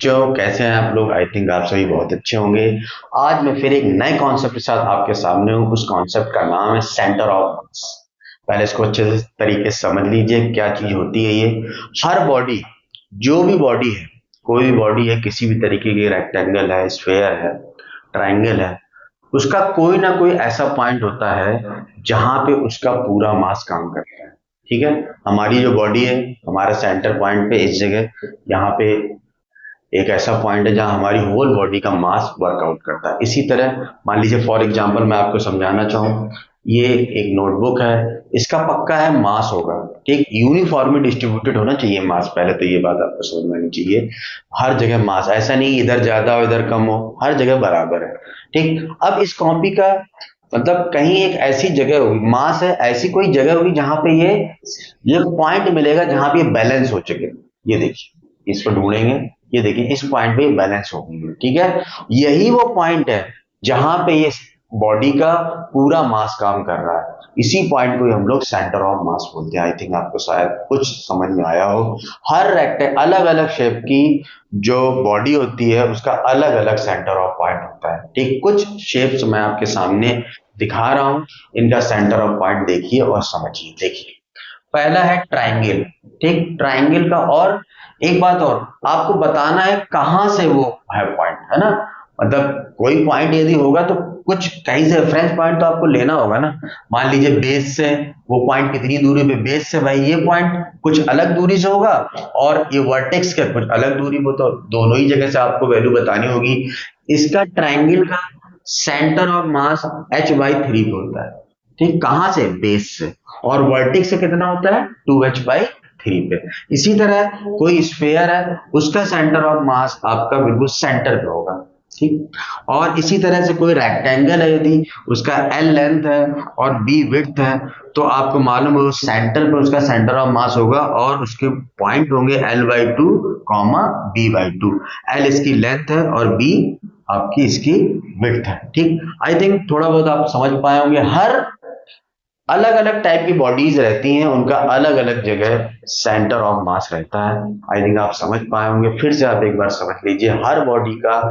कैसे हैं आप लोग? आई थिंक आप सभी बहुत अच्छे होंगे। आज मैं फिर एक नए कॉन्सेप्ट के साथ आपके सामने हूँ। उस कॉन्सेप्ट का नाम है सेंटर ऑफ मास। पहले इसको अच्छे से तरीके से समझ लीजिए क्या चीज होती है ये। हर बॉडी, जो भी बॉडी है, कोई भी बॉडी है, किसी भी तरीके की, रेक्टेंगल है, स्फेयर है, ट्राइंगल है, उसका कोई ना कोई ऐसा पॉइंट होता है जहां पे उसका पूरा मास काम करता है। ठीक है, हमारी जो बॉडी है, हमारा सेंटर पॉइंट पे इस जगह, यहाँ पे एक ऐसा पॉइंट है जहां हमारी होल बॉडी का मास वर्कआउट करता है। इसी तरह मान लीजिए, फॉर एग्जांपल मैं आपको समझाना चाहूँ, ये एक नोटबुक है, इसका पक्का है मास होगा। ठीक, यूनिफॉर्मली डिस्ट्रीब्यूटेड होना चाहिए मास। पहले तो ये बात आपको समझ में आनी चाहिए। हर जगह मास, ऐसा नहीं इधर ज्यादा हो इधर कम हो, हर जगह बराबर है। ठीक, अब इस कॉपी का मतलब कहीं एक ऐसी जगह होगी, मास है, ऐसी कोई जगह होगी जहां पे ये पॉइंट मिलेगा जहां पे ये बैलेंस हो सके। ये देखिए, इसको ढूंढेंगे, ये देखिए इस पॉइंट पे बैलेंस होगी। ठीक है, यही वो पॉइंट है जहां पे ये बॉडी का पूरा मास काम कर रहा है। इसी पॉइंट को हम लोग सेंटर ऑफ मास बोलते हैं। आई थिंक आपको शायद कुछ समझ में आया हो। हर रेक्टेंगल, अलग अलग शेप की जो बॉडी होती है, उसका अलग अलग सेंटर ऑफ पॉइंट होता है। ठीक, कुछ शेप्स मैं आपके सामने दिखा रहा हूं, इनका सेंटर ऑफ पॉइंट देखिए और समझिए। देखिए, पहला है ट्राइंगल। ठीक, ट्राइंगल का, और एक बात और आपको बताना है कहां से वो है पॉइंट, है ना। मतलब कोई पॉइंट यदि होगा तो कुछ कहीं से रेफरेंस पॉइंट तो आपको लेना होगा ना। मान लीजिए बेस से वो पॉइंट कितनी दूरी पे, बेस से भाई ये पॉइंट कुछ अलग दूरी से होगा, और ये वर्टेक्स के कुछ अलग दूरी, वो तो दोनों ही जगह से आपको वैल्यू बतानी होगी। इसका ट्राइंगल का सेंटर ऑफ मास h/3 पे होता है। ठीक, कहां से? बेस से। और वर्टेक्स से कितना होता है? 2h/3 पे। इसी तरह कोई स्फेयर है, उसका सेंटर ऑफ मास आपका बिल्कुल सेंटर पे होगा। ठीक, और इसी तरह से कोई रेक्टेंगल है, यदि उसका L लेंथ है और B विड्थ है, तो आपको मालूम है सेंटर पे उसका सेंटर ऑफ मास होगा, और उसके पॉइंट होंगे L/2, B/2। L इसकी लेंथ है और B आपकी इसकी विड्थ है। ठीक, आई थिंक थोड़ा बहुत आप समझ पाए होंगे। हर अलग अलग टाइप की बॉडीज रहती हैं, उनका अलग अलग जगह सेंटर ऑफ मास रहता है। आई थिंक आप समझ पाए होंगे। फिर से आप एक बार समझ लीजिए, हर बॉडी का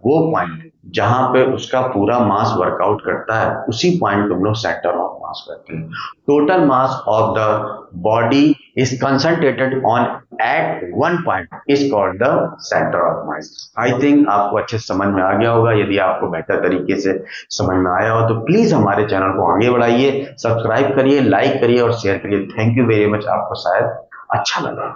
वो पॉइंट जहां पे उसका पूरा मास वर्कआउट करता है, उसी पॉइंट को हम लोग सेंटर ऑफ मास कहते हैं। Total mass of the body is concentrated on at one point is called the centre of mass. I think आपको अच्छे समझ में आ गया होगा। यदि आपको बेहतर तरीके से समझ में आया हो तो प्लीज हमारे चैनल को आगे बढ़ाइए, सब्सक्राइब करिए, लाइक करिए और शेयर करिए। Thank you very much. आपको शायद अच्छा लगा।